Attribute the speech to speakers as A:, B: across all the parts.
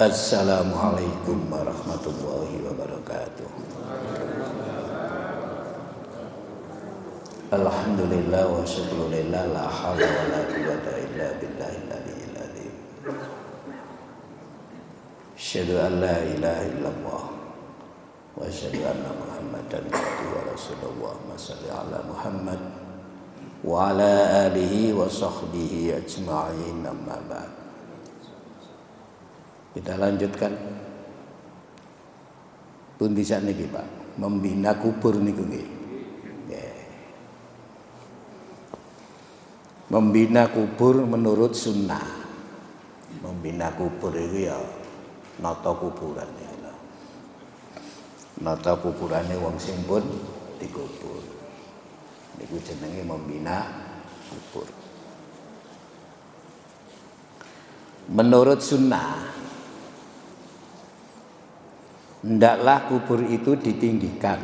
A: Assalamualaikum warahmatullahi wabarakatuh. Alhamdulillah wa syukurillah, la hawla wa la quwwata illa billahil aliyyil azim. Asyhadu an la ilaha illallah wa asyhadu anna Muhammadan abduhu wa rasuluhu. Allahumma shalli ala Muhammad wa ala alihi wa sahbihi ajma'in, amma ba'd. Kita lanjutkan. Pun bisa niki Pak, membina kubur niku nggih. Membina kubur menurut sunnah. Membina kubur itu ya nata kuburan ya. Nata kuburane wong sing pun dikubur. Niku jenenge membina kubur. Menurut sunnah, hendaklah kubur itu ditinggikan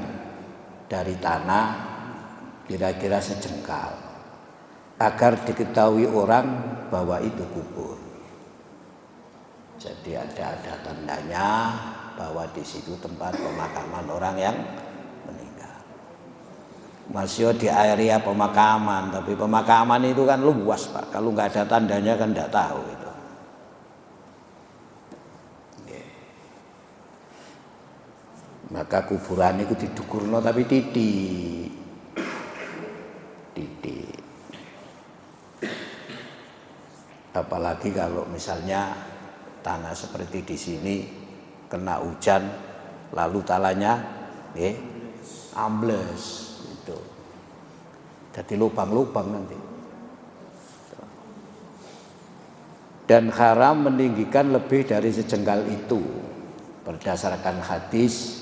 A: dari tanah kira-kira sejengkal, agar diketahui orang bahwa itu kubur. Jadi ada tandanya bahwa di situ tempat pemakaman orang yang meninggal. Masih di area pemakaman, tapi pemakaman itu kan luas Pak. Kalau nggak ada tandanya kan nggak tahu itu. Maka kuburan itu didukurno tapi titik. Apalagi kalau misalnya tanah seperti di sini kena hujan lalu talanya ambles gitu. Jadi lubang-lubang nanti. Dan haram meninggikan lebih dari sejengkal itu berdasarkan hadis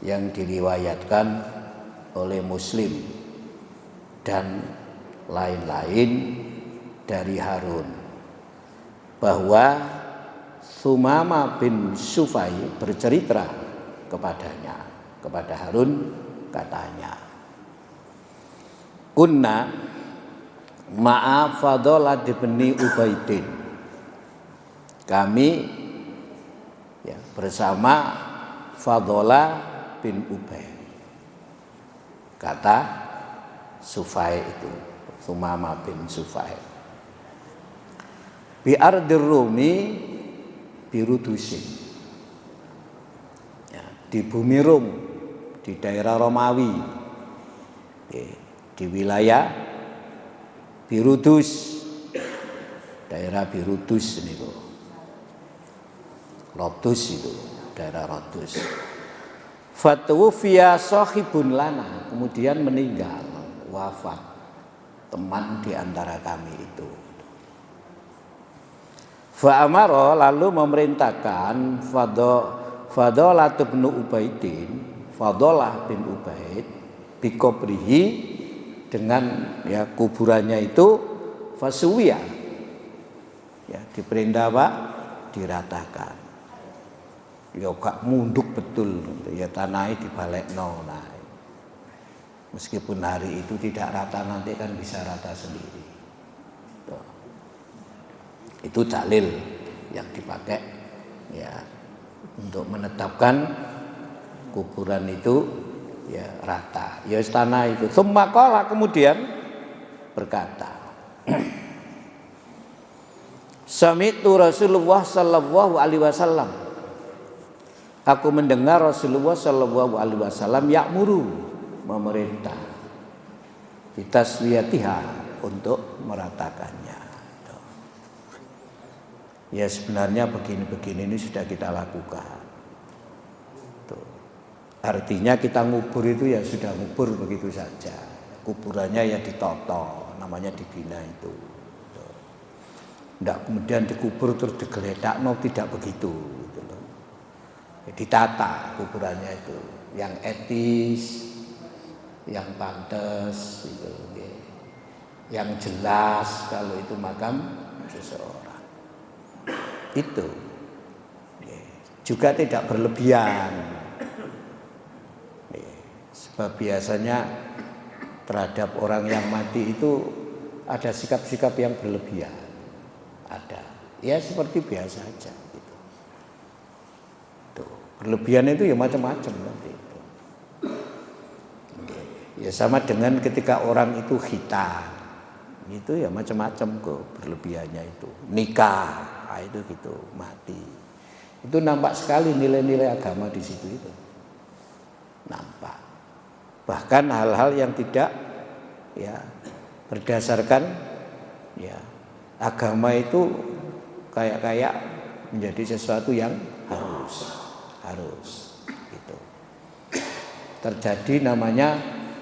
A: yang diriwayatkan oleh Muslim dan lain-lain dari Harun, bahwa Sumama bin Sufai bercerita kepadanya, kepada Harun, katanya, kunna ma'a Fadhalah bin Ubaidin, kami ya, bersama Fadhalah bin Ubaid. Kata Sufai itu, Sumama bin Sufai, bi ardir Rumi birudusin, ya, di bumi Rum, di daerah Romawi, di wilayah Birudus, daerah Birudus ini loh, Rodus itu, daerah Rodus. Fatuwfiya sahibun lana, kemudian meninggal, wafat teman di antara kami itu. Fa'amara, lalu memerintahkan Fadhalah bin Ubaidin, Fadhalah bin Ubaid, bikobrihi, dengan ya kuburannya itu, fasuwiya, ya diperintah Pak, diratakan. Ya gak munduk betul, ya tanahnya dibalekno. Nah, meskipun hari itu tidak rata, nanti kan bisa rata sendiri. Itu dalil yang dipakai ya untuk menetapkan kuburan itu ya rata. Ya tanah itu. Tsumma qala, kemudian berkata, sami'tu Rasulullah sallallahu alaihi wasallam, aku mendengar Rasulullah sallallahu alaihi wasallam ya'muru, memerintah, bitaswiyatiha, untuk meratakannya. Ya sebenarnya begini-begini ini sudah kita lakukan. Tuh. Artinya kita ngubur itu ya sudah ngubur begitu saja. Kuburannya ya ditoto, namanya dibina itu. Tidak kemudian dikubur terus digeledak, no, tidak begitu. Gitu loh. Ya, ditata kuburannya itu, yang etis, yang pantas, gitu, yang jelas kalau itu makam seseorang. Itu juga tidak berlebihan, sebab biasanya terhadap orang yang mati itu ada sikap-sikap yang berlebihan, ada ya seperti biasa saja gitu. Berlebihan itu ya macam-macam nanti itu. Ya sama dengan ketika orang itu khitan, itu ya macam-macam kok berlebihannya itu. Nikah, itu gitu, mati. Itu nampak sekali nilai-nilai agama di situ itu. Nampak. Bahkan hal-hal yang tidak ya berdasarkan ya agama itu kayak menjadi sesuatu yang harus gitu. Terjadi namanya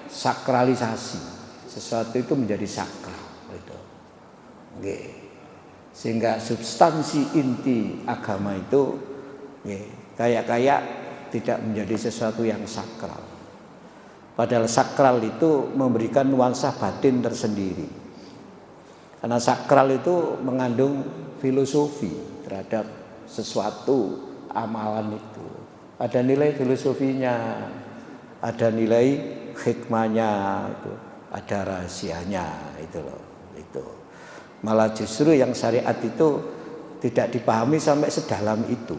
A: sakralisasi. Sesuatu itu menjadi sakral gitu. Nggih. Sehingga substansi inti agama itu kayak tidak menjadi sesuatu yang sakral. Padahal sakral itu memberikan nuansa batin tersendiri. Karena sakral itu mengandung filosofi terhadap sesuatu amalan itu. Ada nilai filosofinya, ada nilai hikmahnya, itu, ada rahasianya itu loh. Itu. Malah justru yang syariat itu tidak dipahami sampai sedalam itu.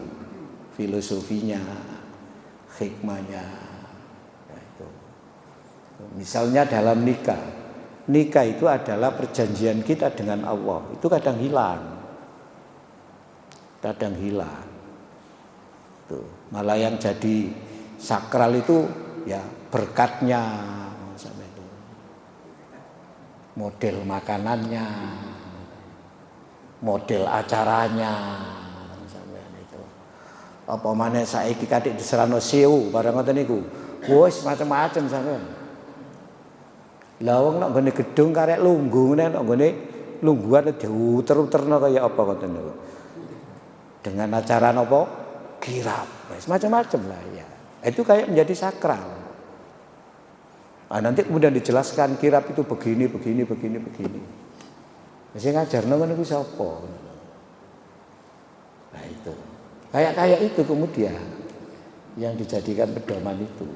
A: Filosofinya, hikmahnya. Ya itu. Misalnya dalam nikah. Nikah itu adalah perjanjian kita dengan Allah. Itu kadang hilang. Tuh. Malah yang jadi sakral itu ya berkatnya, sampai itu. Model makanannya, model acaranya, sampai itu. Apa maneh saiki katik diserano sewu barang ngoten niku. Wis macam-macam sampean. Lah wong nek nggone gedung karek lungguh nek nggone lungguhan diuter-uterno kaya apa ngoten niku. Dengan acara apa? Kirap. Macam-macam lah ya. Itu kayak menjadi sakral. Nah, nanti kemudian dijelaskan kirap itu begini. Sing ngajarno ngono kuwi sapa? Nah itu. Kayak itu kemudian yang dijadikan pedoman itu.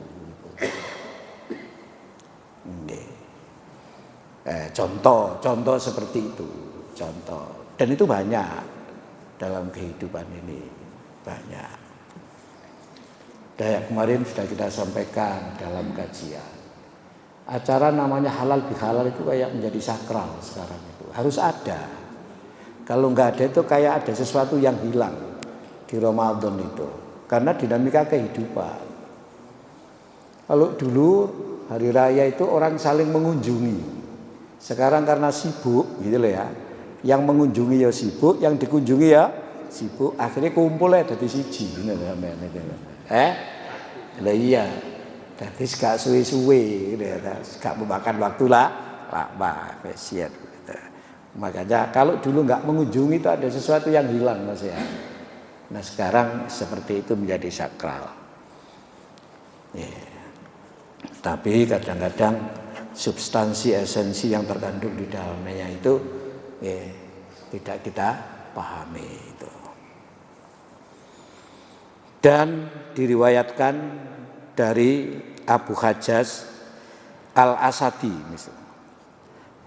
A: Contoh seperti itu. Contoh. Dan itu banyak. Dalam kehidupan ini banyak. Kayak kemarin sudah kita sampaikan dalam kajian. Acara namanya halal bihalal itu kayak menjadi sakral sekarang itu. Harus ada. Kalau nggak ada itu kayak ada sesuatu yang hilang di Ramadan itu. Karena dinamika kehidupan. Kalau dulu hari raya itu orang saling mengunjungi. Sekarang karena sibuk gitu loh ya. Yang mengunjungi ya sibuk, yang dikunjungi ya sibuk. Akhirnya kumpulnya dari siji. Lah iya. Jadi gak suwe-suwe, gak memakan waktu lah, efisien. Makanya kalau dulu nggak mengunjungi itu ada sesuatu yang hilang mas ya. Nah sekarang seperti itu menjadi sakral. Tapi kadang-kadang substansi esensi yang terkandung di dalamnya itu tidak kita pahami itu. Dan diriwayatkan dari Abu Hajjaj Al-Asadi misalnya,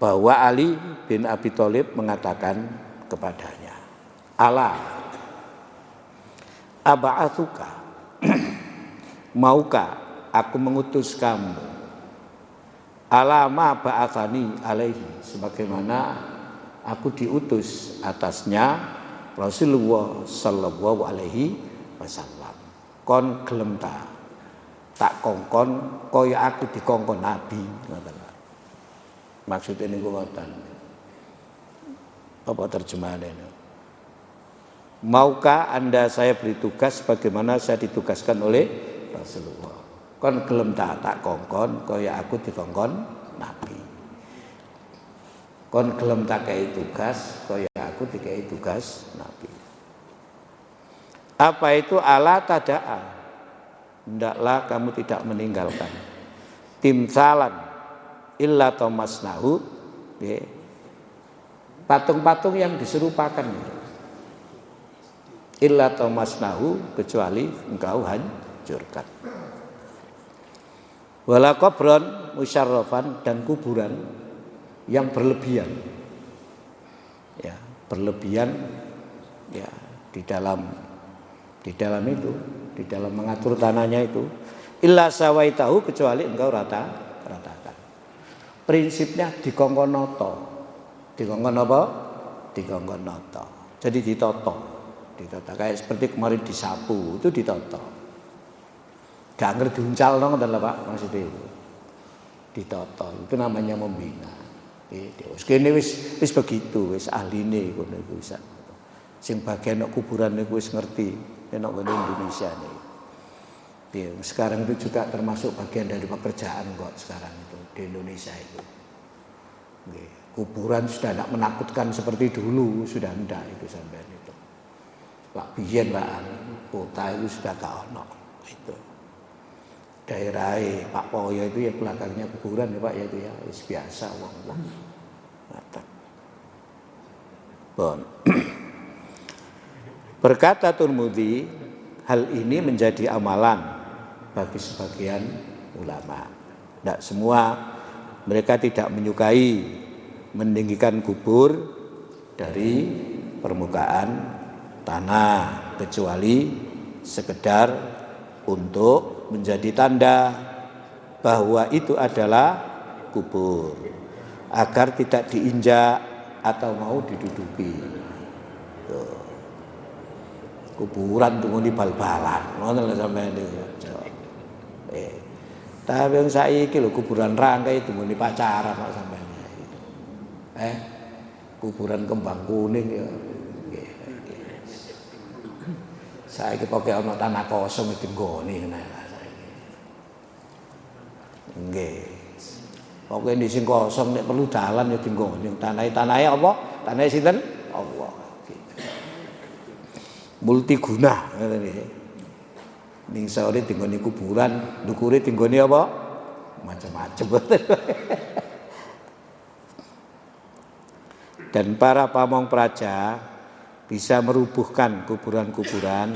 A: bahwa Ali bin Abi Thalib mengatakan kepadanya, "Ala aba'atsuka, maukah aku mengutus kamu ala ma ba'atsani alaihi, sebagaimana aku diutus atasnya Rasulullah sallallahu alaihi wasallam. Kon gelem tak kongkon kaya aku dikongkon Nabi." Maksudnya niku ngoten. Apa terjemahannya? Maukah Anda saya beri tugas bagaimana saya ditugaskan oleh Rasulullah? Kon gelem tak kongkon kaya aku dikongkon Nabi. Kon gelem tak kei tugas kaya aku dikei tugas Nabi. Apa itu ala tada'a? Hendaklah kamu tidak meninggalkan timsalan illa tamasnahu, patung-patung yang diserupakan, illa tamasnahu, kecuali engkau hancurkan. Wala qabran musyarrafan, dan kuburan yang berlebihan. Ya, berlebihan ya di dalam itu, di di dalam mengatur tanahnya itu. Illa sawaitahu, kecuali engkau ratakan. Prinsipnya dikongkon noto. Dikongkon apa? Dikongkon noto. Jadi ditoto. Kayak seperti kemarin disapu itu ditoto. Gak ngerti diuncal dong, Pak, maksudnya itu. Ditoto. Itu namanya membina. Kene wis begitu, wis ahline ngono iku wis. Sing bagian nek kuburan niku wis ngerti nek Indonesia nih. Sekarang itu juga termasuk bagian dari pekerjaan kok sekarang itu di Indonesia itu. Kuburan sudah tidak menakutkan seperti dulu, sudah enggak itu sampai itu. Pak biyen Pak kota itu sudah gak ono itu. Daerah Pak Poyo itu ya belakangnya kuburan ya Pak ya itu ya biasa wong-wong. Bon. Berkata Tirmidzi, hal ini menjadi amalan bagi sebagian ulama. Tidak semua, mereka tidak menyukai meninggikan kubur dari permukaan tanah kecuali sekedar untuk menjadi tanda bahwa itu adalah kubur, agar tidak diinjak atau mau diduduki. Kuburan tunggu di bal-balan, ngono lho sampeyan niku. Tapi yang saiki lho kuburan rangkai tunggu di pacaran kok sampeyan. Kuburan kembang kuning ya. Saiki pokoke ana tanah kosong ditinggoni ngene saiki. Nggih. Pokoke di sing kosong nek perlu dalan ya tinggoni. Tanahe apa? Tanahe sinten? Allah. Multiguna ngene iki. Ning sore tinggoni kuburan, ndukure tinggoni apa? Macam-macam. Dan para pamong praja bisa merubuhkan kuburan-kuburan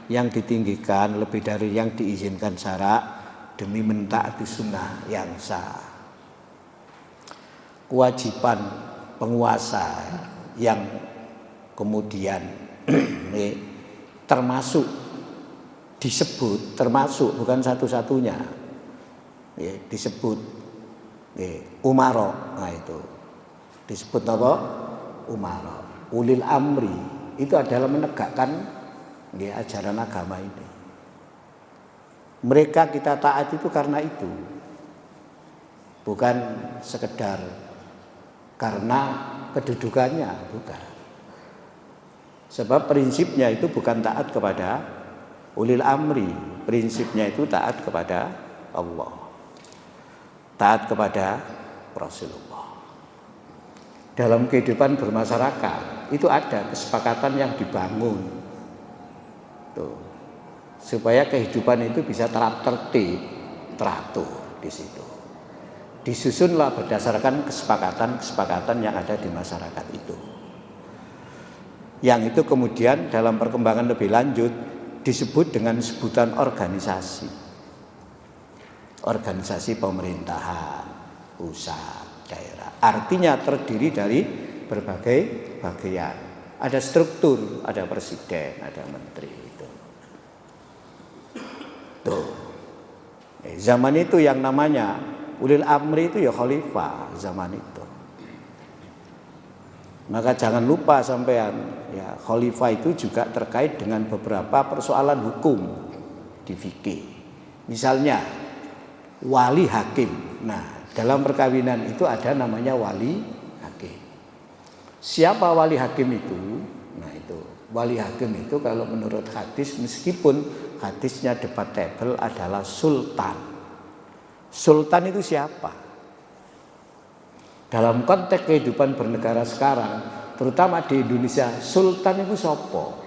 A: yang ditinggikan lebih dari yang diizinkan syarak demi mentaati sunnah yang sah. Kewajiban penguasa yang kemudian termasuk disebut, termasuk bukan satu-satunya disebut umaro. Nah itu disebut apa? Umaro. Ulil amri itu adalah menegakkan ajaran agama ini. Mereka kita taat itu karena itu, bukan sekedar karena kedudukannya, bukan. Sebab prinsipnya itu bukan taat kepada ulil amri, prinsipnya itu taat kepada Allah, taat kepada Rasulullah. Dalam kehidupan bermasyarakat itu ada kesepakatan yang dibangun tuh, supaya kehidupan itu bisa tertib, teratur di situ. Disusunlah berdasarkan kesepakatan yang ada di masyarakat itu. Yang itu kemudian dalam perkembangan lebih lanjut disebut dengan sebutan organisasi. Organisasi pemerintahan, pusat, daerah. Artinya terdiri dari berbagai bagian. Ada struktur, ada presiden, ada menteri itu. Tuh. Zaman itu yang namanya ulil amri itu ya khalifah zaman itu. Maka jangan lupa sampean ya, khalifah itu juga terkait dengan beberapa persoalan hukum di fikih. Misalnya wali hakim. Nah, dalam perkawinan itu ada namanya wali hakim. Siapa wali hakim itu? Nah, itu wali hakim itu kalau menurut hadis, meskipun hadisnya debatable, adalah sultan. Sultan itu siapa? Dalam konteks kehidupan bernegara sekarang, terutama di Indonesia, sultan itu siapa?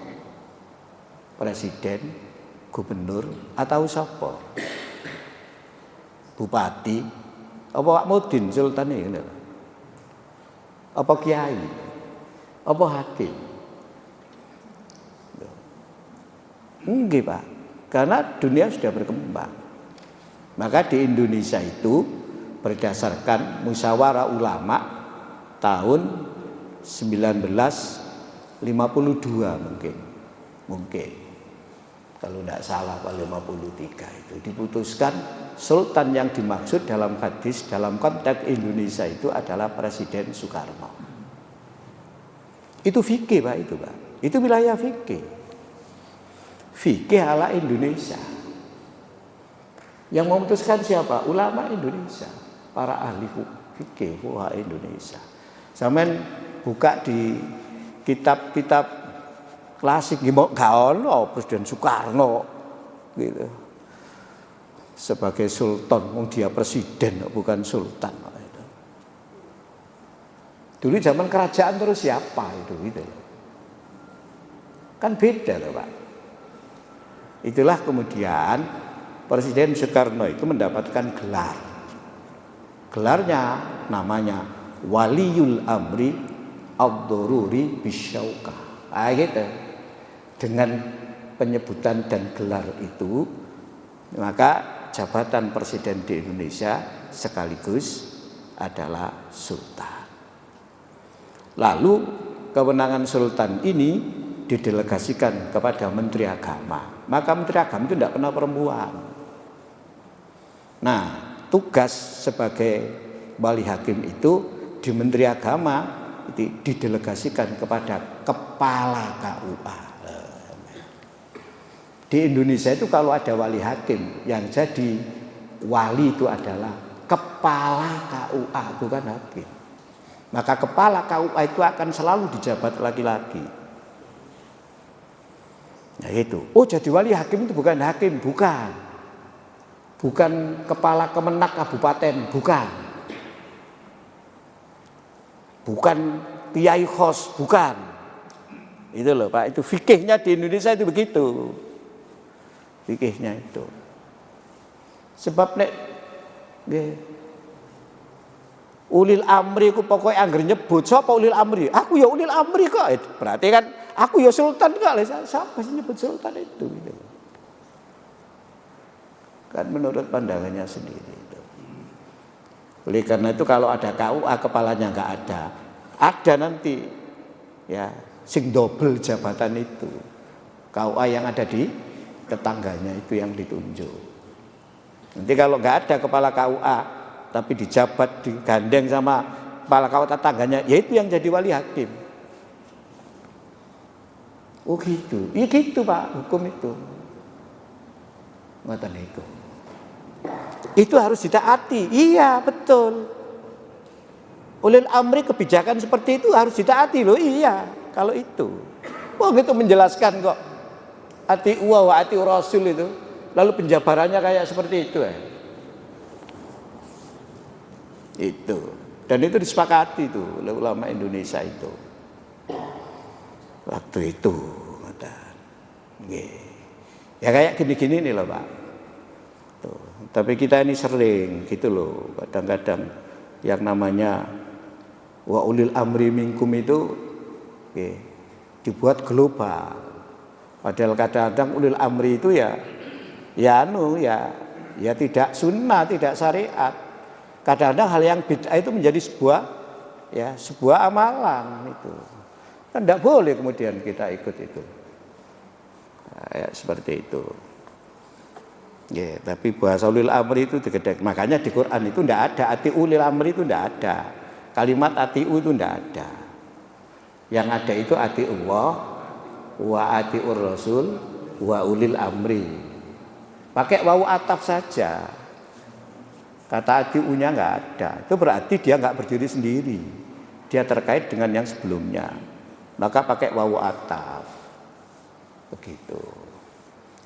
A: Presiden, gubernur, atau siapa? Bupati, apa Pak Mudin sultan ini? Apa kiai? Apa hakim? Enggak Pak, karena dunia sudah berkembang. Maka di Indonesia itu berdasarkan musyawarah ulama tahun 1952 mungkin. kalau tidak salah 53 itu diputuskan sultan yang dimaksud dalam hadis dalam konteks Indonesia itu adalah Presiden Soekarno. Itu fikih Pak, itu Pak. Itu wilayah fikih. Fikih ala Indonesia. Yang memutuskan siapa? Ulama Indonesia, para ahli fikih fuqaha Indonesia. Sampeyan buka di kitab-kitab klasik gak ono Presiden Soekarno gitu. Sebagai sultan, dia presiden bukan sultan. Dulu zaman kerajaan terus siapa itu gitu. Kan beda loh Pak. Itulah kemudian Presiden Soekarno itu mendapatkan gelar. Gelarnya namanya Waliyul Amri Ad-Daruri Bisyauqah. Gitu. Dengan penyebutan dan gelar itu, maka jabatan presiden di Indonesia sekaligus adalah sultan. Lalu kewenangan sultan ini didelegasikan kepada Menteri Agama. Maka Menteri Agama itu tidak pernah perempuan. Nah, tugas sebagai wali hakim itu di Menteri Agama itu didelegasikan kepada Kepala KUA. Di Indonesia itu kalau ada wali hakim yang jadi wali itu adalah Kepala KUA, bukan hakim. Maka Kepala KUA itu akan selalu dijabat laki-laki. Nah itu. Oh, jadi wali hakim itu bukan hakim, bukan. Bukan kepala Kemenak Kabupaten, bukan. Bukan kiai khos, bukan. Itu loh Pak, itu fikihnya di Indonesia itu begitu. Fikihnya itu. Sebab nek ulil amri ku pokoknya angger nyebut sapa ulil amri. Aku ya ulil amri kok. Berarti kan aku ya sultan kok. Siapa sih nyebut sultan itu gitu. Kan menurut pandangannya sendiri itu. Oleh karena itu kalau ada KUA kepalanya enggak ada. Ada nanti ya sing double jabatan itu. KUA yang ada di tetangganya itu yang ditunjuk. Nanti kalau enggak ada kepala KUA tapi dijabat digandeng sama kepala KUA tetangganya, ya itu yang jadi wali hakim. Oh gitu. Iya gitu Pak, hukum itu. Ngoten itu. Itu harus ditaati. Iya, betul. Ulil amri kebijakan seperti itu harus ditaati loh. Iya, kalau itu. Wah, gitu menjelaskan kok. Ati wa ati rasul itu. Lalu penjabarannya kayak seperti itu ya. Itu. Dan itu disepakati itu oleh ulama Indonesia itu. Waktu itu. Ya kayak gini-gini nih loh Pak. Tuh. Tapi kita ini sering gitu loh. Kadang-kadang yang namanya wa ulil amri minkum itu dibuat global. Padahal kadang-kadang ulil amri itu ya tidak sunnah, tidak syariat. Kadang-kadang hal yang bid'ah itu menjadi sebuah amalan itu. Kan tidak boleh kemudian kita ikut itu. Nah, ya, seperti itu. Ya, tapi bahasa ulil amri itu digedek. Makanya di Quran itu tidak ada ati ulil amri itu tidak ada. Kalimat atiu itu tidak ada. Yang ada itu ati Allah wa atiur rasul wa ulil amri. Pakai wawu ataf saja. Kata atiunya nggak ada. Itu berarti dia nggak berdiri sendiri. Dia terkait dengan yang sebelumnya. Maka pakai wawu ataf. Begitu.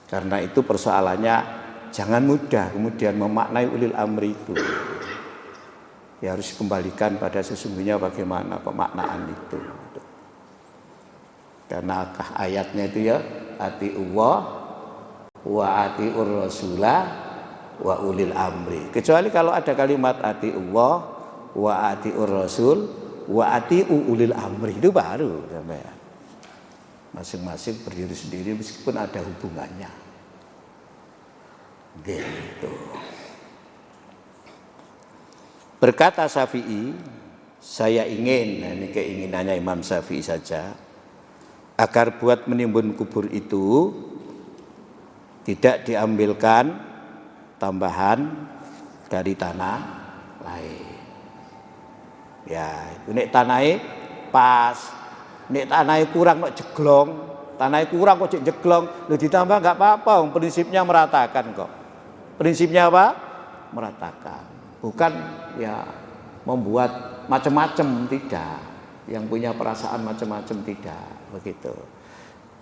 A: Karena itu persoalannya jangan mudah kemudian memaknai ulil amri itu. Ya harus kembalikan pada sesungguhnya bagaimana pemaknaan itu. Karena ayatnya itu ya ati Allah wa atiur rasulah wa ulil amri. Kecuali kalau ada kalimat ati Allah wa atiur rasul wa atiu ulil amri itu baru sampai. Masing-masing berdiri sendiri meskipun ada hubungannya. Gitu. Berkata Syafi'i, saya ingin, nah ini keinginannya Imam Syafi'i saja, agar buat menimbun kubur itu tidak diambilkan tambahan dari tanah lain. Ya, nek tanahe pas, nek tanahe kurang kok jeglong, tanahe kurang kok jeglong, lho ditambah enggak apa-apa, prinsipnya meratakan kok. Prinsipnya apa? Meratakan. Bukan ya membuat macam-macam, tidak. Yang punya perasaan macam-macam, tidak, begitu.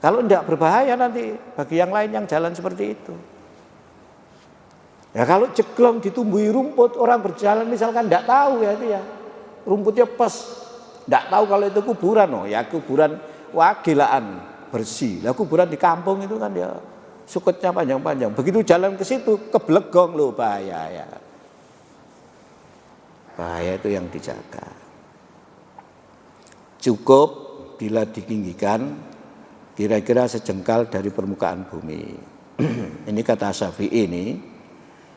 A: Kalau enggak berbahaya nanti bagi yang lain yang jalan seperti itu. Ya kalau jeglong ditumbuhi rumput, orang berjalan misalkan enggak tahu ya itu ya. Rumputnya pas, enggak tahu kalau itu kuburan, oh ya kuburan wagilaan bersih. Lah kuburan di kampung itu kan ya suketnya panjang-panjang. Begitu jalan ke situ keblegong loh, bahaya ya. Bahaya itu yang dijaga. Cukup bila ditinggikan kira-kira sejengkal dari permukaan bumi. Ini kata Syafi'i ini.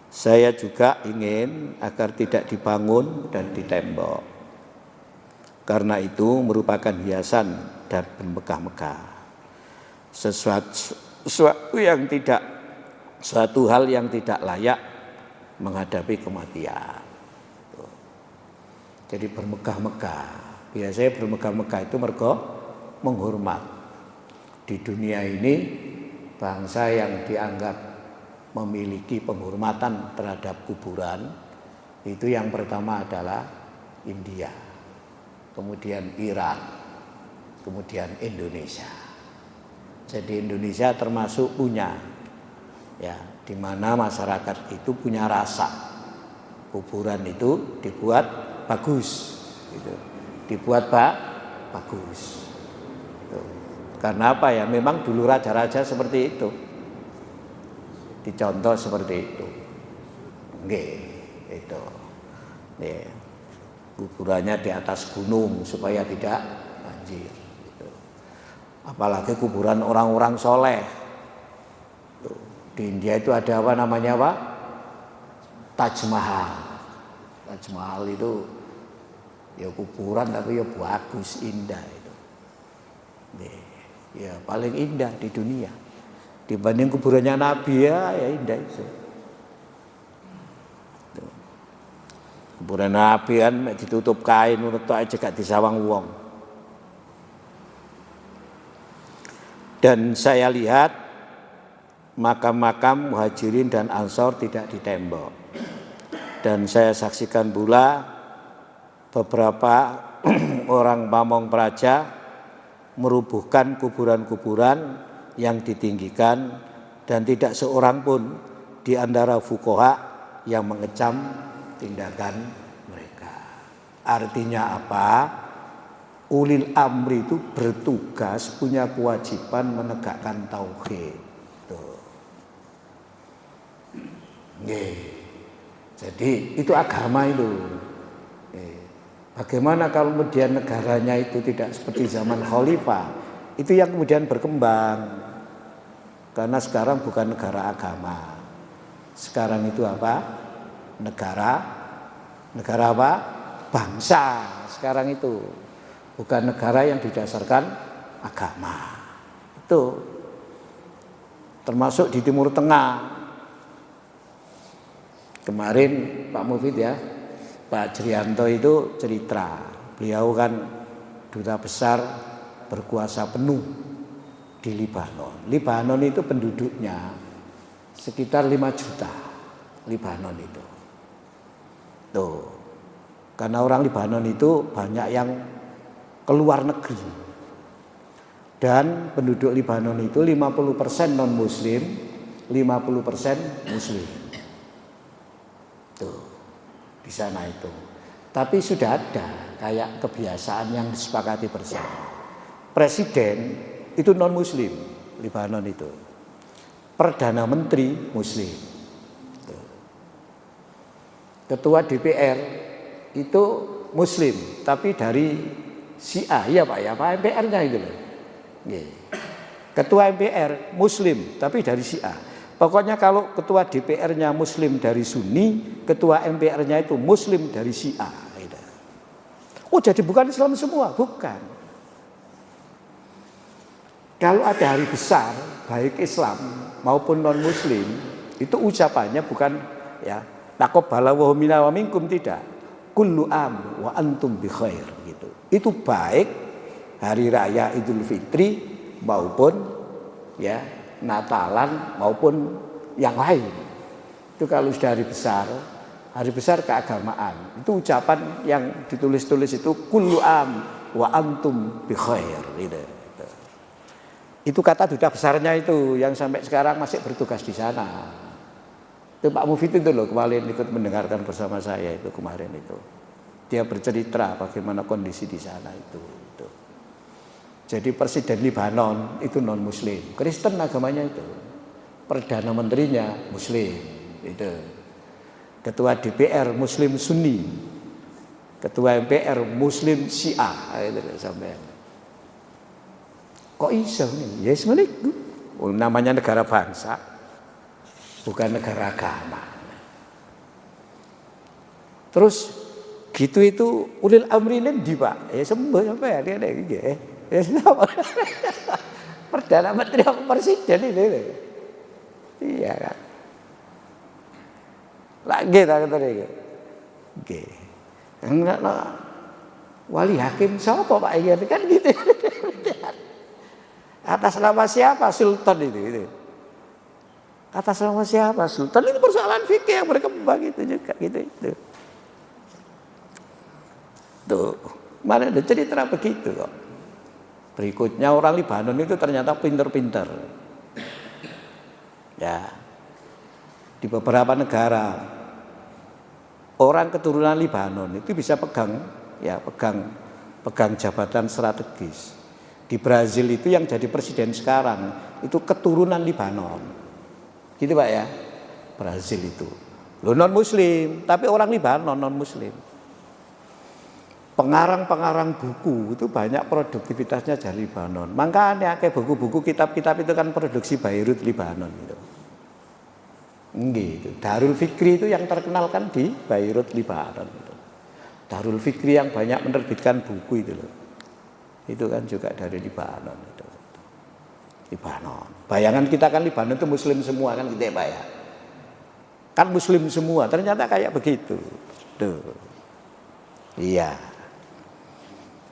A: Saya juga ingin agar tidak dibangun dan ditembok. Karena itu merupakan hiasan dan bermegah-megah. Suatu hal yang tidak layak menghadapi kematian. Jadi bermegah-megah. Biasanya bermegah-megah itu mergo menghormat. Di dunia ini bangsa yang dianggap memiliki penghormatan terhadap kuburan itu yang pertama adalah India, kemudian Iran, kemudian Indonesia. Jadi Indonesia termasuk punya ya, di mana masyarakat itu punya rasa kuburan itu dibuat bagus, gitu. Dibuat bagus. Gitu. Karena apa ya? Memang dulu raja-raja seperti itu. Dicontoh seperti itu. Nggih, itu. Nih, kuburannya di atas gunung supaya tidak banjir. Gitu. Apalagi kuburan orang-orang soleh. Tuh. Di India itu ada apa namanya Pak? Taj Mahal. Taj Mahal itu ya kuburan tapi ya bagus, indah itu. Nih, ya paling indah di dunia. Dibanding kuburannya Nabi ya indah itu. Tuh. Kuburan Nabi kan ditutup kain menurut aja gak disawang wong. Dan saya lihat makam-makam Muhajirin dan Ansor tidak ditembok. Dan saya saksikan pula beberapa orang pamong praja merubuhkan kuburan-kuburan yang ditinggikan dan tidak seorang pun di antara fuqaha yang mengecam tindakan mereka. Artinya apa? Ulil amri itu bertugas, punya kewajiban menegakkan tauhid. Tuh. Jadi itu agama itu. Bagaimana kalau kemudian negaranya itu tidak seperti zaman khalifah? Itu yang kemudian berkembang. Karena sekarang bukan negara agama. Sekarang itu apa? Negara apa? Bangsa. Sekarang itu bukan negara yang didasarkan agama. Itu termasuk di Timur Tengah. Kemarin Pak Mufid ya, Pak Jrianto itu cerita, beliau kan duta besar berkuasa penuh di Libanon. Libanon itu penduduknya sekitar 5 juta. Libanon itu. Tuh. Karena orang Libanon itu banyak yang keluar negeri. Dan penduduk Libanon itu 50% non muslim, 50% muslim. Tuh. Di sana itu. Tapi sudah ada kayak kebiasaan yang disepakati bersama. Presiden itu non muslim Libanon itu. Perdana Menteri muslim. Tuh. Ketua DPR itu muslim tapi dari Syiah, ya Pak ya, Pak MPR-nya itu loh. Ketua MPR muslim tapi dari Syiah. Pokoknya kalau ketua DPR-nya muslim dari Sunni, ketua MPR-nya itu muslim dari Syiah. Oh jadi bukan Islam semua, bukan. Kalau ada hari besar, baik Islam maupun non Muslim, itu ucapannya bukan ya taqabbala wa minna wa minkum, tidak. Kullu am wa antum bi khair gitu. Itu baik hari raya Idul Fitri maupun ya Natalan maupun yang lain. Itu kalau sudah hari besar keagamaan, itu ucapan yang ditulis-tulis itu kullu am wa antum bi khair gitu. Itu kata duta besarnya itu yang sampai sekarang masih bertugas di sana. Itu Pak Mufid itu loh kemarin ikut mendengarkan bersama saya itu kemarin itu. Dia bercerita bagaimana kondisi di sana itu. Jadi presiden Libanon itu non Muslim, Kristen agamanya itu. Perdana menterinya Muslim itu. Ketua DPR Muslim Sunni. Ketua MPR Muslim Syiah itu sampai. Kok iso nih? Ya semeniku. Namanya negara bangsa, bukan negara agama. Terus gitu itu ulil amri di Pak. Ya sembuh sampai ya dia gitu. Ya sama. Perdana Menteri apa presiden ini. Iya kan. Lagi tak kata dia. Nggih. Enggak lah. Wali hakim siapa Pak ini kan gitu. Atas nama siapa sultan itu? Atas nama siapa sultan itu persoalan fikih yang berkembang itu juga gitu itu. Tuh, mana ada cerita begitu kok. Berikutnya orang Libanon itu ternyata pinter-pinter. Ya. Di beberapa negara orang keturunan Libanon itu bisa pegang jabatan strategis. Di Brazil itu yang jadi presiden sekarang itu keturunan Libanon. Gitu Pak ya. Brazil itu. Lo non muslim, tapi orang Libanon non muslim. Pengarang-pengarang buku itu banyak produktivitasnya dari Libanon. Makanya kayak buku-buku kitab-kitab itu kan produksi Beirut Libanon gitu. Gitu. Darul Fikri itu yang terkenal kan di Beirut Libanon gitu. Darul Fikri yang banyak menerbitkan buku itu loh. Itu kan juga dari Libanon itu. Libanon. Bayangan kita kan Libanon itu muslim semua kan gitu ya Pak ya. Kan muslim semua, ternyata kayak begitu. Tuh. Iya.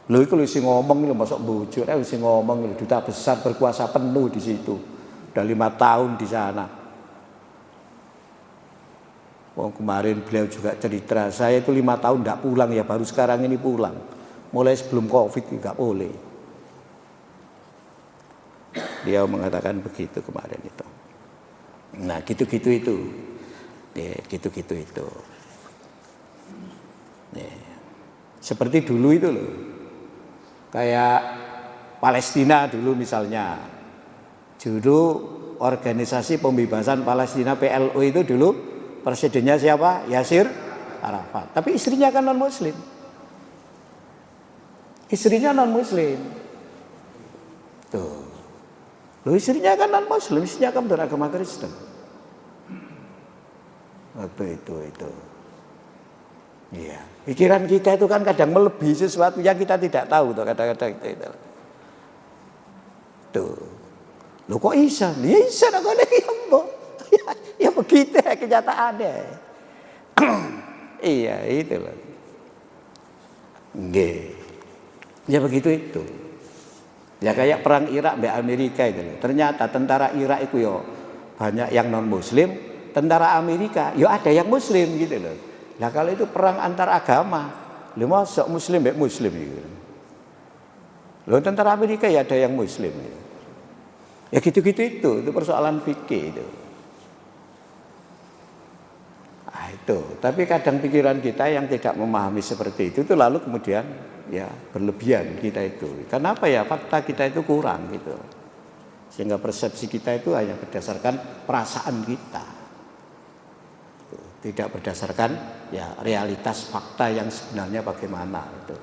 A: Lho iku lho sing ngomong lho masuk bujur, sing ngomong lho duta besar berkuasa penuh di situ. Udah 5 tahun di sana. Kemarin beliau juga cerita, saya itu 5 tahun enggak pulang ya, baru sekarang ini pulang. Mulai sebelum Covid enggak boleh. Dia mengatakan begitu kemarin itu. Nah, gitu-gitu itu. Ya, gitu-gitu itu. Ya. Seperti dulu itu loh. Kayak Palestina dulu misalnya. Dulu organisasi pembebasan Palestina PLO itu dulu presidennya siapa? Yasir Arafat. Tapi istrinya kan non muslim. Istrinya non muslim. Tuh. Loh istrinya kan non muslim, istrinya kan beragama Kristen. Waktu itu. Iya. Pikiran kita itu kan kadang melebihi sesuatu yang kita tidak tahu tuh kadang-kadang itu. Tuh. Loh kok bisa? Ya bisa kok ya begitu ya kenyataannya. Iya, itu loh. Nggih. Ya begitu itu. Ya kayak perang Irak mbak Amerika itu loh. Ternyata tentara Irak itu yo banyak yang non muslim, tentara Amerika yo ada yang muslim gitu loh. Nah kalau itu perang antar agama, lu masuk muslim mbak muslim gitu. Loh tentara Amerika ya ada yang muslim gitu. Ya gitu-gitu itu persoalan fikih itu. Nah, itu. Tapi kadang pikiran kita yang tidak memahami seperti itu lalu kemudian ya berlebihan kita itu. Kenapa ya fakta kita itu kurang gitu. Sehingga persepsi kita itu hanya berdasarkan perasaan kita. Tidak berdasarkan ya realitas fakta yang sebenarnya bagaimana itu.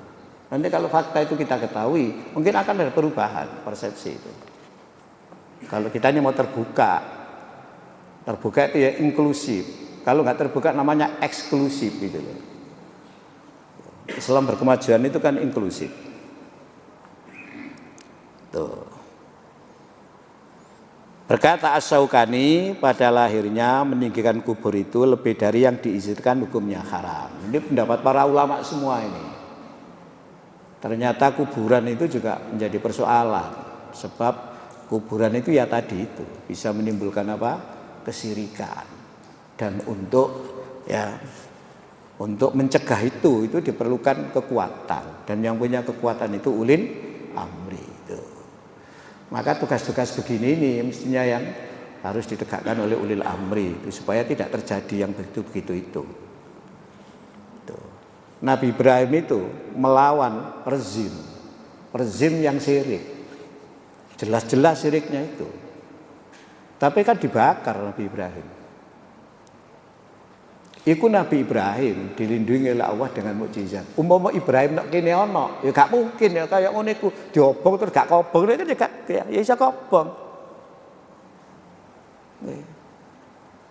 A: Nanti kalau fakta itu kita ketahui, mungkin akan ada perubahan persepsi itu. Kalau kita ini mau terbuka itu ya inklusif. Kalau nggak terbuka namanya eksklusif gitu loh. Islam berkemajuan itu kan inklusif. Tuh. Berkata Asy-Syaukani, pada lahirnya meninggikan kubur itu lebih dari yang diizinkan hukumnya haram. Ini pendapat para ulama semua ini. Ternyata kuburan itu juga menjadi persoalan, sebab kuburan itu ya tadi itu bisa menimbulkan apa? Kesyirikan. Dan untuk mencegah itu diperlukan kekuatan, dan yang punya kekuatan itu ulil amri itu. Maka tugas-tugas begini ini mestinya yang harus ditegakkan oleh ulil amri itu, supaya tidak terjadi yang begitu itu. Nabi Ibrahim itu melawan rezim yang syirik, jelas-jelas syiriknya itu. Tapi kan dibakar Nabi Ibrahim. Iku Nabi Ibrahim dilindungi oleh Allah dengan mukjizat. Umpama Ibrahim nak kene ana, ya gak mungkin ya kaya ngene iku diobong terus gak kobong, kan ya iso kobong.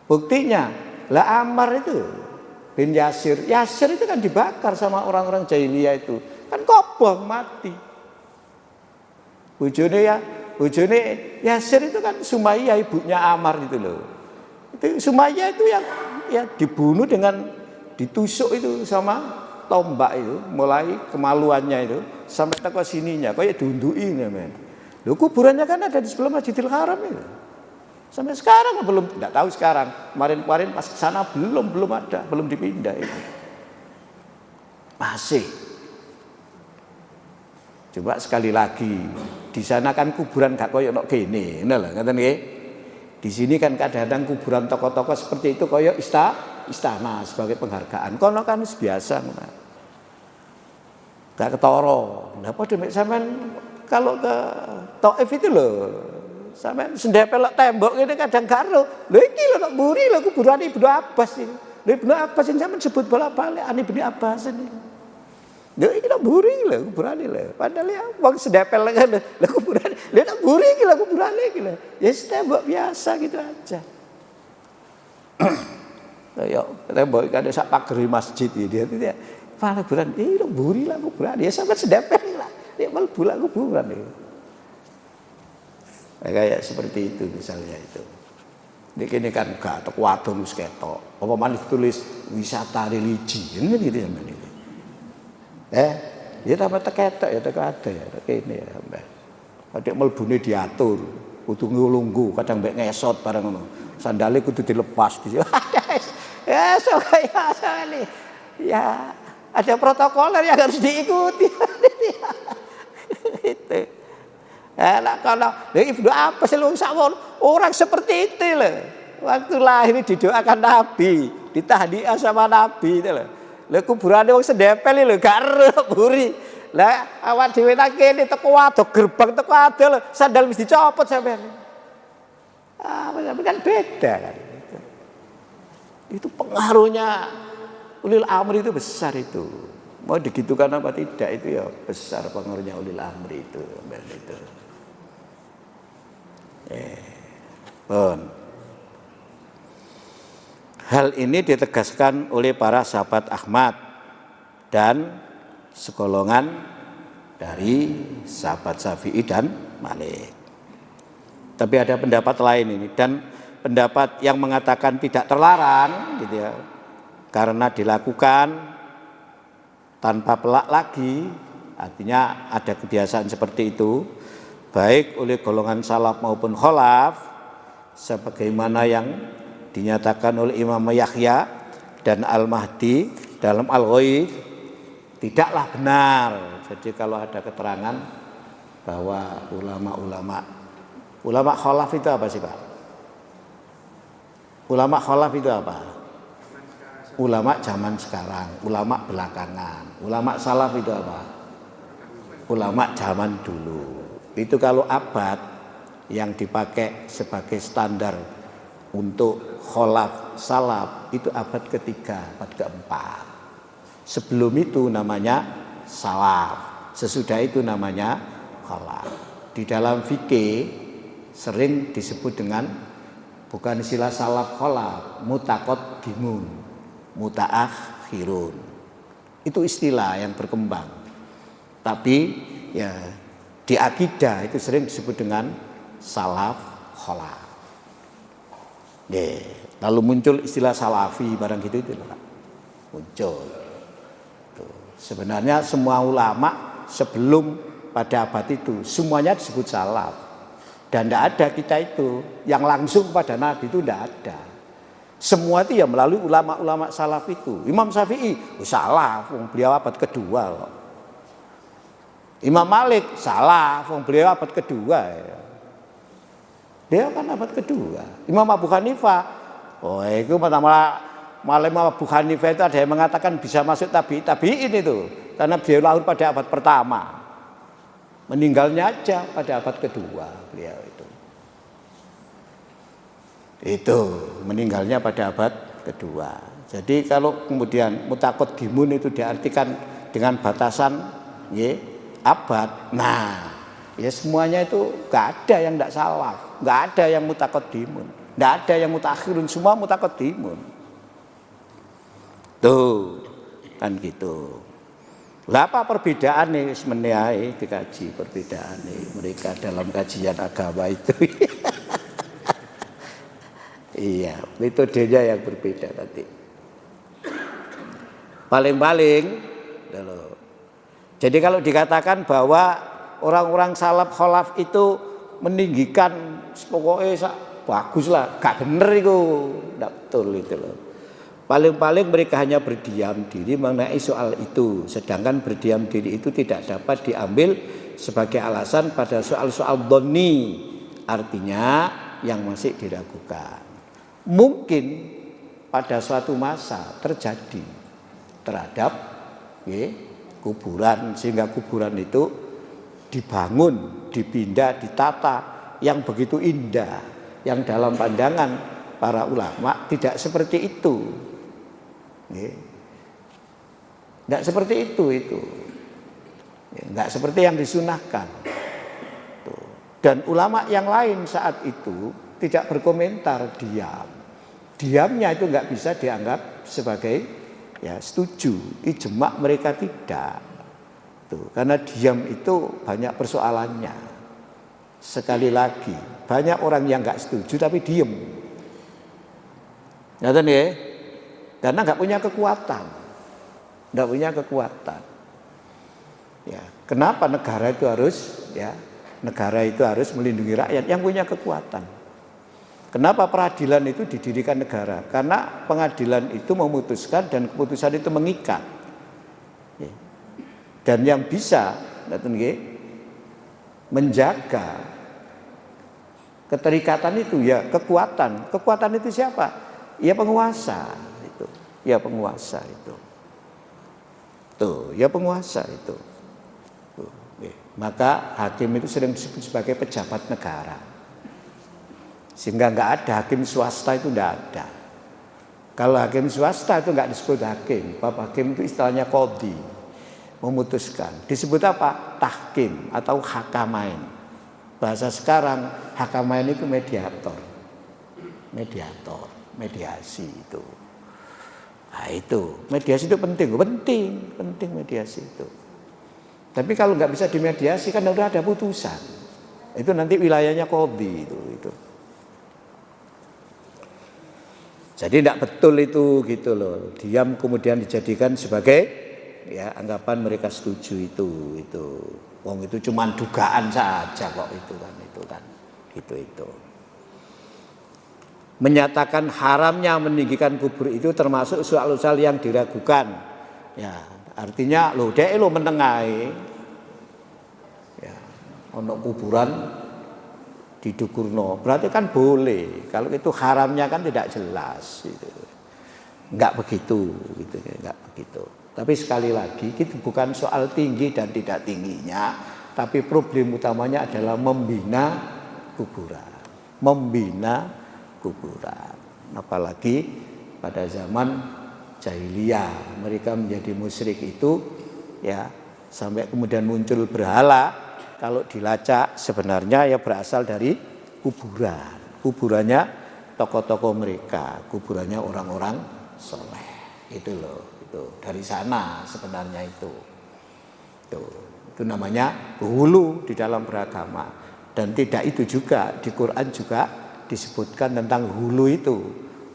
A: Buktinya lah Ammar itu bin Yasir itu kan dibakar sama orang-orang jahiliyah itu. Kan kobong mati. Bojone Yasir itu kan Sumayyah, ibunya Ammar itu loh. Itu Sumayyah itu yang dibunuh dengan ditusuk itu sama tombak itu, mulai kemaluannya itu sampai ke sininya kayak diundui men. Loh, kuburannya kan ada di sebelah Masjidil Haram itu. Sampai sekarang belum, tidak tahu sekarang. Kemarin pas sana belum ada, belum dipindah itu. Masih. Coba sekali lagi, di sana kan kuburan gak koyo nok kene, ngono lho, ngoten nggih. Di sini kan kadang-kadang kuburan tokoh-tokoh seperti itu koyo istana sebagai penghargaan. Kono kan biasa ngono. Gak ketara. Lah padha mek sampean kalau ke Thaif itu lho, sampean sendepel tembok ngene kadang karo. Lho iki lho nok mburi lho kuburan Ibnu Abbas iki. Lho Ibnu Abbas sing sampean sebut bolak-balik Ani Ibnu Abbas ini. Lho iki nok mburi lho kuburane lho. Padahal ya wong sendepel kan lho kuburan. Lho nok mburi iki lho kuburane iki lho. Ya tembok biasa gitu aja. Kayak tembok kan sak pager masjid dia tidak kuburan. Nok mburi lah kuburan. Ya sampean sendepel lah. Nek mlebu lah kuburan iki. Kayak seperti itu misalnya itu. Ini kan gak tek wadon wis ketok. Apa manis tulis wisata religi. Ini gitu sampean iki. Ya tambah teketok ya tek ada ya kene ya sampean. Adek mlebune diatur, kudu nglungguh, kadang mbek ngesot bareng ngono. Sandale kudu dilepas gitu. Ya so kayak sekali. Ya ada protokoler yang harus diikuti. Itu. Kalau Ibnu Abbas orang seperti itu loh. Waktu lahir didoakan Nabi, ditahdiah sama Nabi itu loh. Lah kuburane wong sendepel lho gak buri. Lah awak dhewe nang kene teko wadok gerbang teko ado lho, sandal mesti dicopot sampean. Tapi kan beda kan. Itu pengaruhnya ulil amri itu besar itu. Mau digitukan apa tidak itu ya besar pengaruhnya ulil amri itu. Hal ini ditegaskan oleh para sahabat Ahmad dan segolongan dari sahabat Syafi'i dan Malik. Tapi ada pendapat lain ini, dan pendapat yang mengatakan tidak terlarang gitu ya, karena dilakukan tanpa pelak lagi, artinya ada kebiasaan seperti itu baik oleh golongan salaf maupun khalaf, sebagaimana yang dinyatakan oleh Imam Yahya dan Al-Mahdi dalam Al-Ghaib, tidaklah benar. Jadi kalau ada keterangan bahwa ulama khalaf itu apa sih Pak? Ulama khalaf itu apa? Ulama zaman sekarang, ulama belakangan. Ulama salaf itu apa? Ulama zaman dulu. Itu kalau abad yang dipakai sebagai standar untuk khalaf salaf itu abad ketiga, abad keempat. Sebelum itu namanya salaf, sesudah itu namanya khalaf. Di dalam fikih sering disebut dengan bukan istilah salaf khalaf, mutaqaddimun, mutaakhirun. Itu istilah yang berkembang. Tapi ya di akidah itu sering disebut dengan salaf khalaf. Lalu muncul istilah salafi barang gitu itu Pak. Muncul. Tuh. Sebenarnya semua ulama sebelum pada abad itu semuanya disebut salaf. Dan tidak ada kita itu yang langsung pada Nabi itu tidak ada. Semua itu ya melalui ulama-ulama salaf itu. Imam Syafi'i salaf, beliau abad kedua kok. Imam Malik salaf, beliau abad kedua ya. Dia kan abad kedua. Imam Abu Hanifah, itu malam Abu Hanifah itu ada yang mengatakan bisa masuk tabi'in itu, karena beliau lahir pada abad pertama, meninggalnya aja pada abad kedua beliau itu. Itu meninggalnya pada abad kedua. Jadi kalau kemudian mutaqaddimun itu diartikan dengan batasan abad, nah ya semuanya itu nggak ada yang tidak salaf, nggak ada yang mutaqaddimun, nggak ada yang mutakhirun, semua mutaqaddimun. Tuh kan gitu. Lah apa perbedaan nih sebenarnya dikaji perbedaan nih mereka dalam kajian agama itu. Iya, metodenya yang berbeda nanti. Paling-paling, jadi kalau dikatakan bahwa orang-orang salaf kholaf itu meninggikan pokoknya bagus lah, gak bener itu, tidak betul itu loh. Paling-paling mereka hanya berdiam diri mengenai soal itu, sedangkan berdiam diri itu tidak dapat diambil sebagai alasan pada soal-soal dhonni, artinya yang masih diragukan. Mungkin pada suatu masa terjadi terhadap kuburan, sehingga kuburan itu dibangun, dipindah, ditata yang begitu indah, yang dalam pandangan para ulama tidak seperti itu. Tidak seperti itu. Tidak seperti yang disunahkan. Dan ulama yang lain saat itu tidak berkomentar, diam. Diamnya itu nggak bisa dianggap sebagai setuju. Ijma mereka tidak. Karena diam itu banyak persoalannya. Sekali lagi, banyak orang yang nggak setuju tapi diem. Ngerti ya? Karena nggak punya kekuatan, nggak punya kekuatan. Ya, kenapa negara itu harus melindungi rakyat yang punya kekuatan? Kenapa peradilan itu didirikan negara? Karena pengadilan itu memutuskan dan keputusan itu mengikat. Dan yang bisa menjaga keterikatan itu ya kekuatan. Kekuatan itu siapa? Ya penguasa itu. Ya penguasa itu. Ya penguasa itu. Maka hakim itu sering disebut sebagai pejabat negara. Sehingga nggak ada hakim swasta itu nggak ada. Kalau hakim swasta itu nggak disebut hakim. Bapak hakim itu istilahnya qadhi. Memutuskan. Disebut apa? Tahkim atau hakamain. Bahasa sekarang hakamain itu mediator. Mediasi itu. Nah itu, mediasi itu penting mediasi itu. Tapi kalau nggak bisa dimediasi kan udah ada putusan. Itu nanti wilayahnya qadhi itu. Jadi tidak betul itu gitu loh. Diam kemudian dijadikan sebagai anggapan mereka setuju itu. Wong itu cuma dugaan saja kok itu kan. Itu. Menyatakan haramnya meninggikan kubur itu termasuk soal-soal yang diragukan. Ya, artinya dhek menengahi. Ya, ono kuburan di Dukurno. Berarti kan boleh. Kalau itu haramnya kan tidak jelas gitu. Enggak begitu gitu, enggak begitu. Tapi sekali lagi itu bukan soal tinggi dan tidak tingginya, tapi problem utamanya adalah membina kuburan. Apalagi pada zaman jahiliyah mereka menjadi musyrik itu sampai kemudian muncul berhala. Kalau dilacak sebenarnya berasal dari kuburan. Kuburannya tokoh-tokoh mereka, kuburannya orang-orang soleh. Itu loh. Dari sana sebenarnya itu namanya hulu di dalam beragama. Dan tidak itu juga di Quran juga disebutkan tentang hulu itu.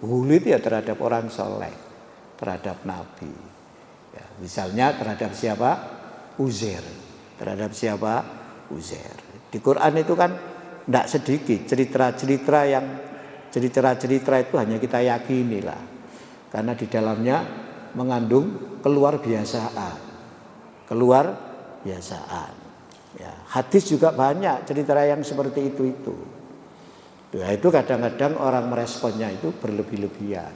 A: Hulu itu ya terhadap orang soleh, terhadap nabi. Ya, misalnya terhadap siapa? Uzair. Terhadap siapa? Uzair. Di Quran itu kan tidak sedikit cerita-cerita itu hanya kita yakini lah. Karena di dalamnya mengandung keluar biasaan. Ya, hadis juga banyak cerita yang seperti itu. Ya, itu kadang-kadang orang meresponnya itu berlebih-lebihan.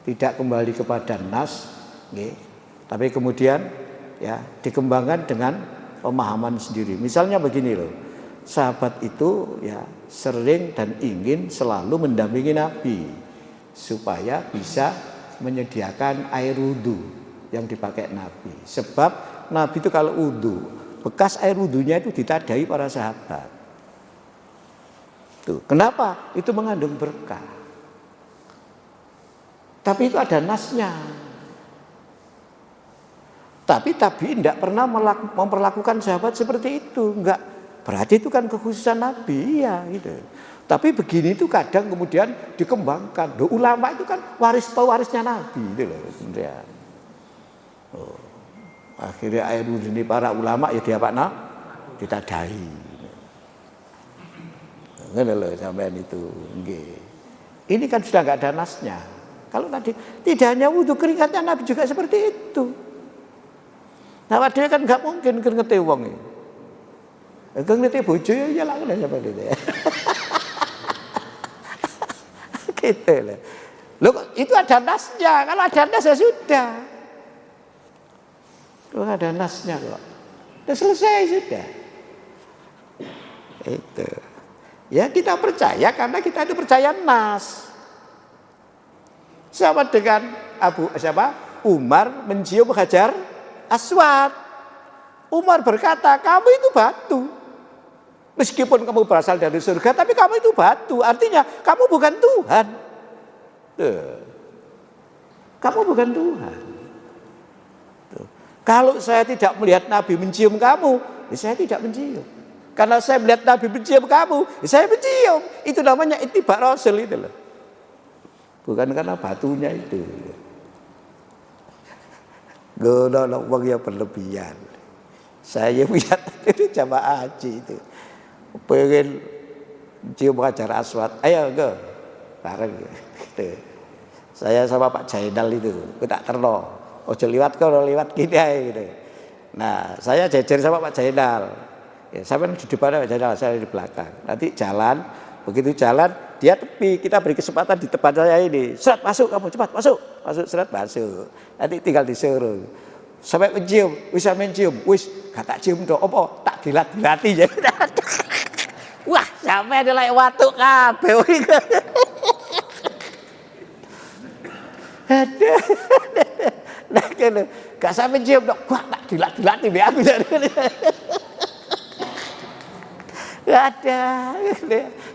A: Tidak kembali kepada nas, tapi kemudian ya dikembangkan dengan pemahaman sendiri. Misalnya begini loh. Sahabat itu ya sering dan ingin selalu mendampingi Nabi supaya bisa menyediakan air wudhu yang dipakai Nabi. Sebab Nabi itu kalau wudhu, bekas air wudhunya itu ditadai para sahabat. Tuh, kenapa? Itu mengandung berkah. Tapi itu ada nasnya. Tapi tabi'in tidak pernah memperlakukan sahabat seperti itu, enggak. Berarti itu kan kekhususan Nabi, ya gitu. Tapi begini itu kadang kemudian dikembangkan. Loh, ulama itu kan pewarisnya Nabi, gitu loh. Kemudian, akhirnya air wudhu ini para ulama ya diapakna? Ditadai. Ngono lho sampean itu, nggih. Ini kan sudah enggak ada nasnya. Kalau tadi tidak hanya wudhu, keringatnya Nabi juga seperti itu. Nah, padahal kan enggak mungkin keringete wong iki. Keringete bojo ya lah ngene sampean itu. Gitu loh. Loh, itu ada nasnya. Kalau ada nas ya sudah. Kalau ada nasnya kok. Sudah selesai sudah. Itu. Ya kita percaya karena kita itu percaya nas. Sama dengan Umar mencium Hajar Aswad. Umar berkata, kamu itu batu. Meskipun kamu berasal dari surga, tapi kamu itu batu. Artinya kamu bukan Tuhan. Tuh. Kamu bukan Tuhan. Tuh. Kalau saya tidak melihat Nabi mencium kamu, ya saya tidak mencium. Karena saya melihat Nabi mencium kamu, ya saya mencium. Itu namanya ittiba Rasul itu loh. Bukan karena batunya itu. Gono wong yang berlebihan. Saya punya itu jamaah haji itu. Pengen cium Hajar Aswad. Ayo go. Bareng gitu. Saya sama Pak Jainal itu, tak terno. Ojo liwat kok, liwat gini aja gitu. Nah, saya jejer sama Pak Jainal. Ya, sampai di depan Pak Jainal, saya di belakang. Nanti jalan, begitu jalan dia tepi, kita beri kesempatan di depan saya ini. Serat masuk kamu, cepat masuk. Masuk serat masuk. Nanti tinggal disuruh. Sampai mencium, wis mencium, wis gak tak cium dok, apa tak dilat-dilati ya. Wah, sampai ada watuk kabeh. Aduh. Nah, kene gak sampai cium dok, wah tak dilat-dilati be aku. Ada.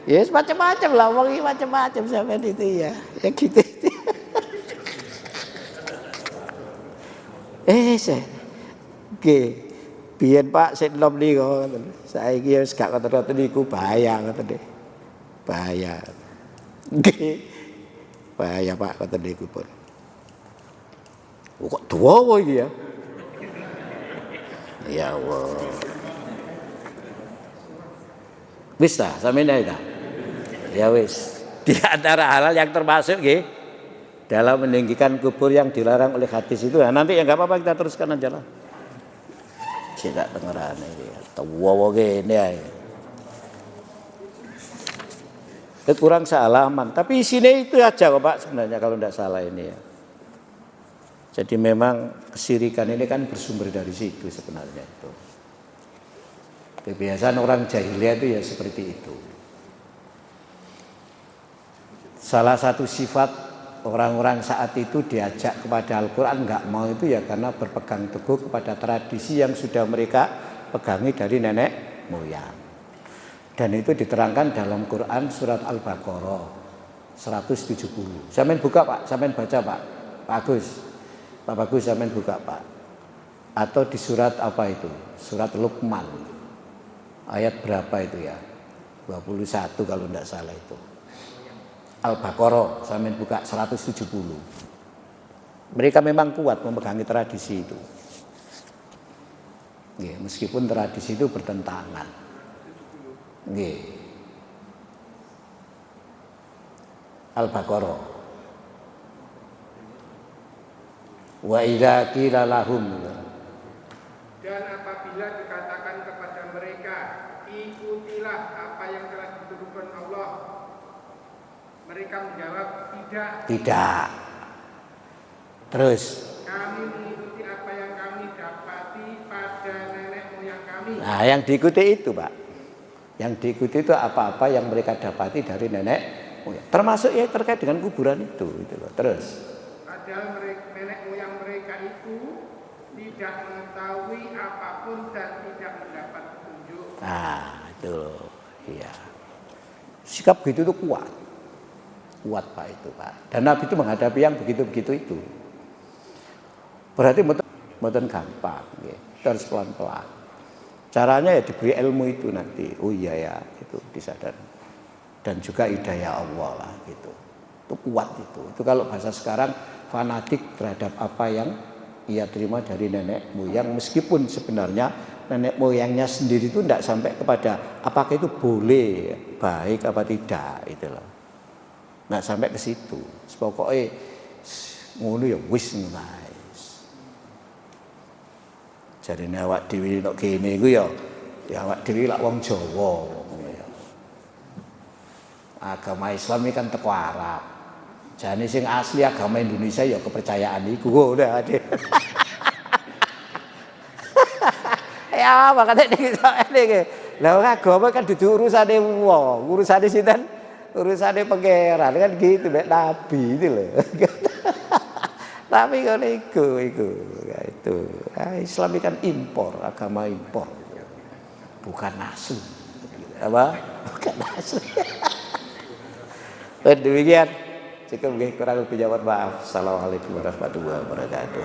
A: Ya macam-macam lah, wong iki macam-macam sampean itu ya. Ya gitu. Biyen Pak sik nom niku ngoten. Saiki wis gak ngoten niku bahaya ngoten nggih. Bahaya. Nggih. Bahaya Pak ngoten niku pun. Kok dawa iki ya? Ya Allah. Wis ta, sampeyan ta? Ya wis. Di antara hal yang termasuk nggih dalam meninggikan kubur yang dilarang oleh hadis itu, nah nanti ya nggak apa-apa kita teruskan aja lah. Tidak dengeran ini, tahu gini ya. Kurang sealaman, tapi isinya itu aja kok Pak sebenarnya kalau tidak salah ini ya. Jadi memang kesirikan ini kan bersumber dari situ sebenarnya itu. Kebiasaan orang jahiliyah itu ya seperti itu. Salah satu sifat orang-orang saat itu diajak kepada Al-Quran nggak mau itu ya karena berpegang teguh kepada tradisi yang sudah mereka pegangi dari nenek moyang. Dan itu diterangkan dalam Quran surat Al-Baqarah 170. Sampeyan buka Pak, sampeyan baca Pak. Pak Agus. Pak Bagus sampeyan buka Pak. Atau di surat apa itu? Surat Luqman. Ayat berapa itu ya? 21 kalau tidak salah itu. Al-Baqarah sampeyan buka 170. Mereka memang kuat memegangi tradisi itu. Nggih, meskipun tradisi itu bertentangan. Nggih. Al-Baqarah. Wa idza qila lahum,
B: dan apabila dikatakan kepada mereka, ikutilah apa yang telah diturunkan Allah, mereka menjawab tidak.
A: Tidak. Terus
B: Kami mengikuti apa yang kami dapati pada nenek moyang kami.
A: nah, yang diikuti itu, Pak. Yang diikuti itu apa-apa yang mereka dapati dari nenek moyang. Termasuk ya terkait dengan kuburan itu loh. Terus
B: Padahal nenek moyang mereka itu tidak mengetahui apapun dan tidak mendapat petunjuk.
A: nah, itu loh. Iya. Sikap begitu itu kuat. Kuat Pak itu, Pak. Dan Nabi itu menghadapi yang begitu-begitu itu. Berarti mboten gampang, nggih. Harus pelan-pelan. Caranya ya diberi ilmu itu nanti. Oh iya ya, itu disadar. Dan juga hidayah Allah lah gitu. Itu kuat itu. Itu kalau bahasa sekarang fanatik terhadap apa yang ia terima dari nenek moyang, meskipun sebenarnya nenek moyangnya sendiri itu tidak sampai kepada apakah itu boleh, baik apa tidak, itu loh. Nggak sampai ke situ. Pokoknya ngono ya wis ngono. Jarine awak dhewe nek kene iku ya awak dhewe lak wong Jawa. Agama Islam ini kan teko Arab. Jane sing asli agama Indonesia ya kepercayaan iku ngono ade. Ya makane iki. Lah agama kan dudu urusane wong, urusane sinten? Urusane pangeran kan gitu mek nabi itu lho. Tapi kalau itu ya itu Islam kan impor, agama impor, bukan asli, apa? Bukan asli. Demikian, cukup kurang lebih jawab maaf. Assalamualaikum warahmatullahi wabarakatuh.